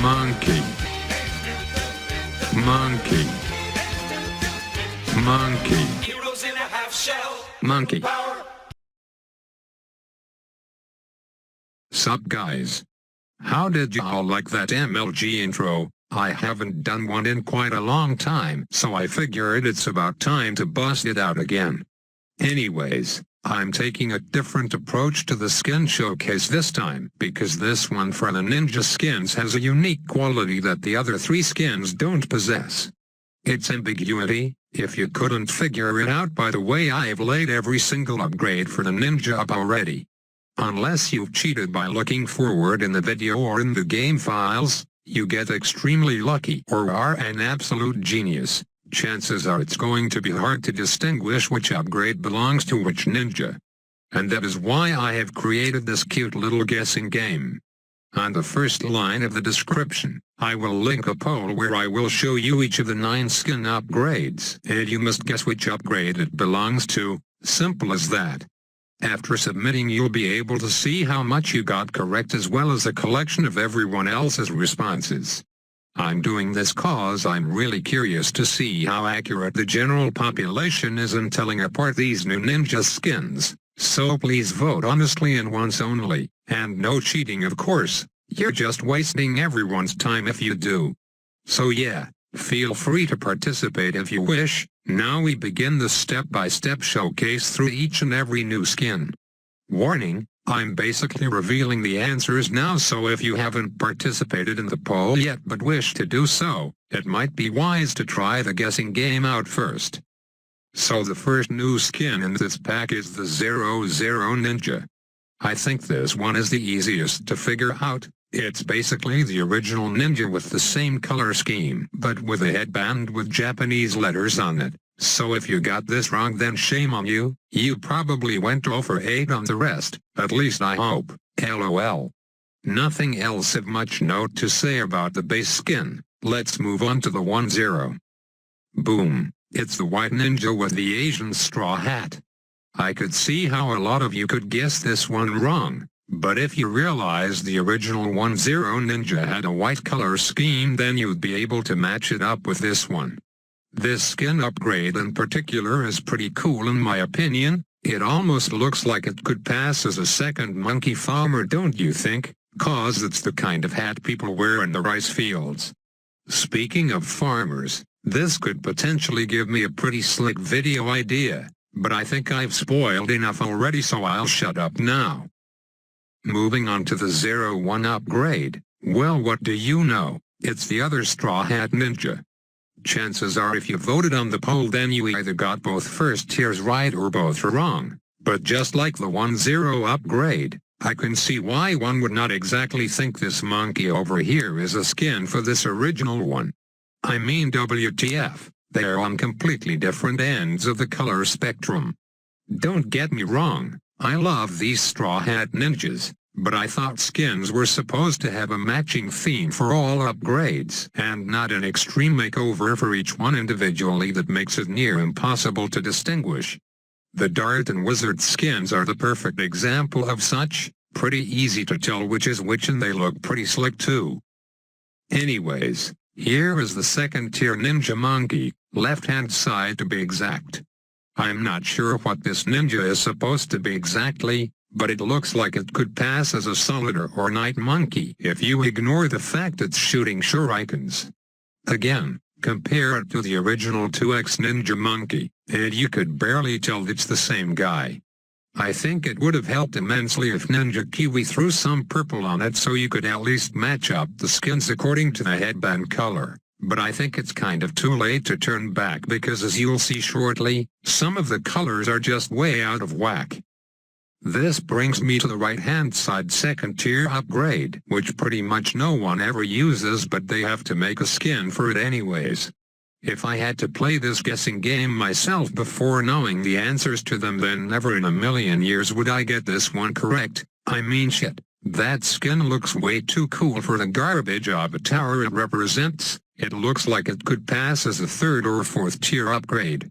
Monkey. Monkey. Monkey. Heroes in a half shell. Monkey. Power. Sup guys? How did y'all like that MLG intro? I haven't done one in quite a long time, so I figured it's about time to bust it out again. Anyways, I'm taking a different approach to the skin showcase this time, because this one for the ninja skins has a unique quality that the other three skins don't possess. It's ambiguity. If you couldn't figure it out by the way I've laid every single upgrade for the ninja up already. Unless you've cheated by looking forward in the video or in the game files, you get extremely lucky or are an absolute genius. Chances are it's going to be hard to distinguish which upgrade belongs to which ninja. And that is why I have created this cute little guessing game. On the first line of the description, I will link a poll where I will show you each of the 9 skin upgrades, and you must guess which upgrade it belongs to. Simple as that. After submitting, you'll be able to see how much you got correct as well as a collection of everyone else's responses. I'm doing this cause I'm really curious to see how accurate the general population is in telling apart these new ninja skins, so please vote honestly and once only, and no cheating of course. You're just wasting everyone's time if you do. So yeah, feel free to participate if you wish. Now we begin the step-by-step showcase through each and every new skin. Warning, I'm basically revealing the answers now, so if you haven't participated in the poll yet but wish to do so, it might be wise to try the guessing game out first. So the first new skin in this pack is the 00 Ninja. I think this one is the easiest to figure out. It's basically the original ninja with the same color scheme but with a headband with Japanese letters on it. So if you got this wrong, then shame on you. You probably went 0 for 8 on the rest, at least I hope. LOL. Nothing else of much note to say about the base skin. Let's move on to the 10. Boom. It's the white ninja with the Asian straw hat. I could see how a lot of you could guess this one wrong, but if you realize the original 10 ninja had a white color scheme, then you'd be able to match it up with this one. This skin upgrade in particular is pretty cool in my opinion. It almost looks like it could pass as a second monkey farmer, don't you think? Cause it's the kind of hat people wear in the rice fields. Speaking of farmers, this could potentially give me a pretty slick video idea, but I think I've spoiled enough already, so I'll shut up now. Moving on to the 01 upgrade, well, what do you know? It's the other straw hat ninja. Chances are if you voted on the poll, then you either got both first tiers right or both wrong. But just like the 10 upgrade, I can see why one would not exactly think this monkey over here is a skin for this original one. I mean, WTF, they're on completely different ends of the color spectrum. Don't get me wrong, I love these straw hat ninjas, but I thought skins were supposed to have a matching theme for all upgrades, and not an extreme makeover for each one individually that makes it near impossible to distinguish. The Dart and Wizard skins are the perfect example of such, pretty easy to tell which is which, and they look pretty slick too. Anyways, here is the second tier ninja monkey, left-hand side to be exact. I'm not sure what this ninja is supposed to be exactly, but it looks like it could pass as a solitaire or night monkey if you ignore the fact it's shooting shurikens. Again, compare it to the original 2X ninja monkey, and you could barely tell it's the same guy. I think it would have helped immensely if Ninja Kiwi threw some purple on it so you could at least match up the skins according to the headband color, but I think it's kind of too late to turn back because, as you'll see shortly, some of the colors are just way out of whack. This brings me to the right-hand side second tier upgrade, which pretty much no one ever uses, but they have to make a skin for it anyways. If I had to play this guessing game myself before knowing the answers to them, then never in a million years would I get this one correct. I mean, shit, that skin looks way too cool for the garbage of a tower it represents. It looks like it could pass as a 3rd or 4th tier upgrade.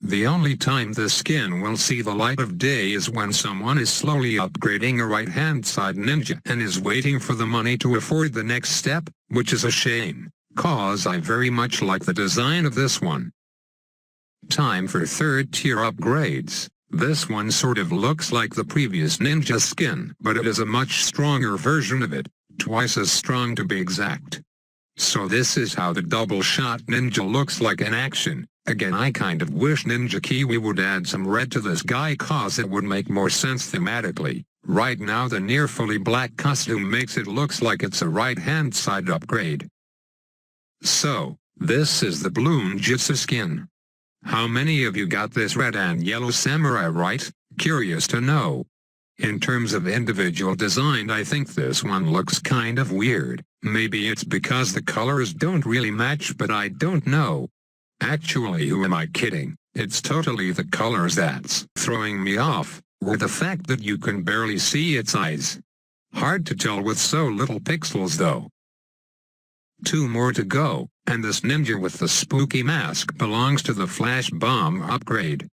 The only time the skin will see the light of day is when someone is slowly upgrading a right-hand side ninja and is waiting for the money to afford the next step, which is a shame, cause I very much like the design of this one. Time for third tier upgrades. This one sort of looks like the previous ninja skin, but it is a much stronger version of it, twice as strong to be exact. So this is how the double shot ninja looks like in action. Again, I kind of wish Ninja Kiwi would add some red to this guy cause it would make more sense thematically. Right now the near fully black costume makes it looks like it's a right-hand side upgrade. So, this is the Bloons Jitsu skin. How many of you got this red and yellow samurai right? Curious to know. In terms of individual design, I think this one looks kind of weird. Maybe it's because the colors don't really match, but I don't know. Actually, who am I kidding? It's totally the colors that's throwing me off, or the fact that you can barely see its eyes. Hard to tell with so little pixels though. 2 more to go, and this ninja with the spooky mask belongs to the flash bomb upgrade.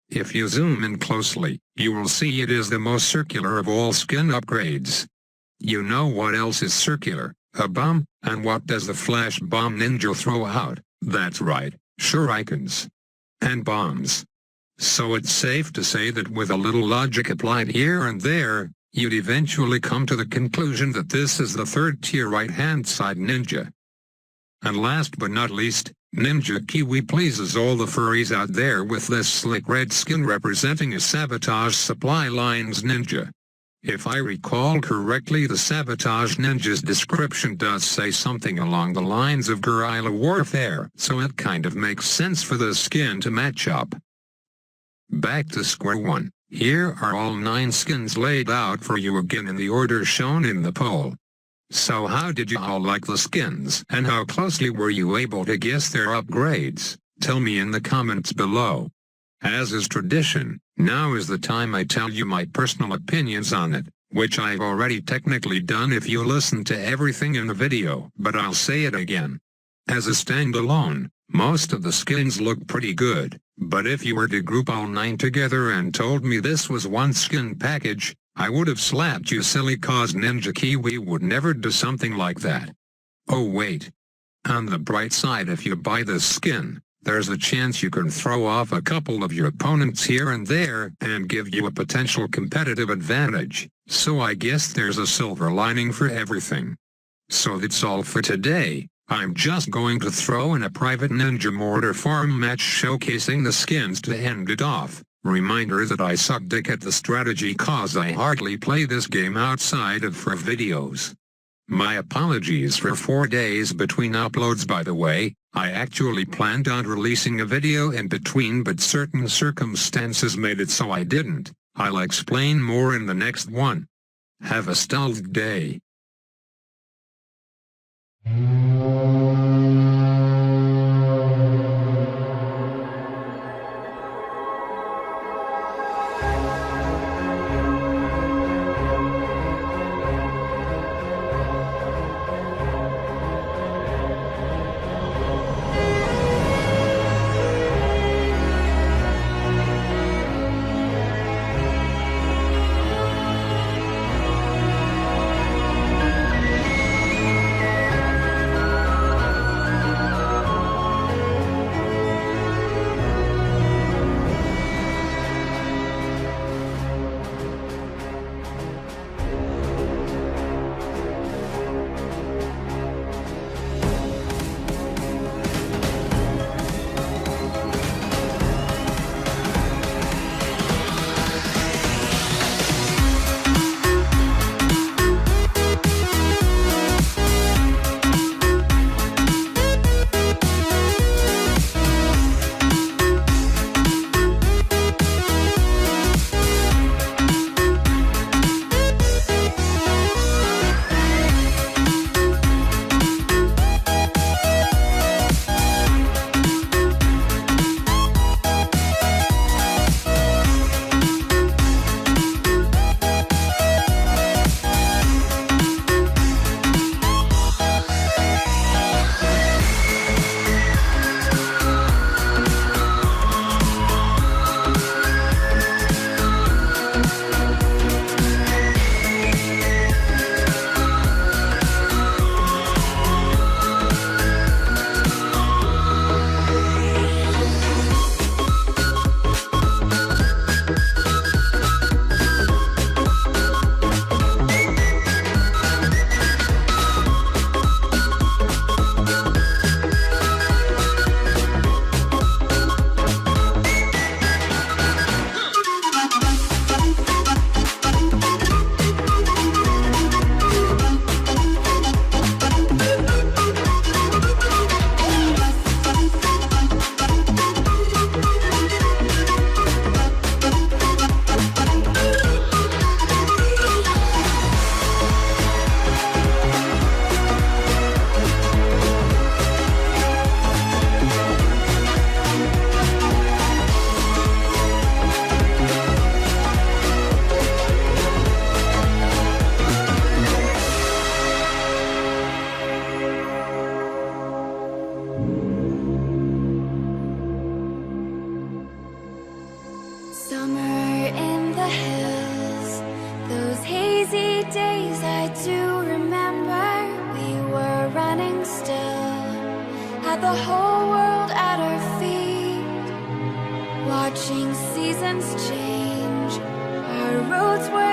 If you zoom in closely, you will see it is the most circular of all skin upgrades. You know what else is circular? A bomb, and what does the flash bomb ninja throw out? That's right, shurikens. And bombs. So it's safe to say that with a little logic applied here and there, you'd eventually come to the conclusion that this is the third tier right-hand side ninja. And last but not least, Ninja Kiwi pleases all the furries out there with this slick red skin representing a Sabotage Supply Line's ninja. If I recall correctly, the Sabotage Ninja's description does say something along the lines of guerrilla warfare, so it kind of makes sense for the skin to match up. Back to square one. Here are all 9 skins laid out for you again in the order shown in the poll. So how did you all like the skins, and how closely were you able to guess their upgrades? Tell me in the comments below. As is tradition, now is the time I tell you my personal opinions on it, which I've already technically done if you listen to everything in the video, but I'll say it again. As a standalone, most of the skins look pretty good, but if you were to group all 9 together and told me this was one skin package, I would have slapped you silly cause Ninja Kiwi would never do something like that. Oh wait. On the bright side, if you buy this skin, there's a chance you can throw off a couple of your opponents here and there and give you a potential competitive advantage, so I guess there's a silver lining for everything. So that's all for today. I'm just going to throw in a private Ninja Mortar farm match showcasing the skins to end it off. Reminder that I suck dick at the strategy cause I hardly play this game outside of for videos. My apologies for 4 days between uploads, by the way. I actually planned on releasing a video in between, but certain circumstances made it so I didn't. I'll explain more in the next one. Have a stealth day. the whole world at our feet, watching seasons change. Our roads were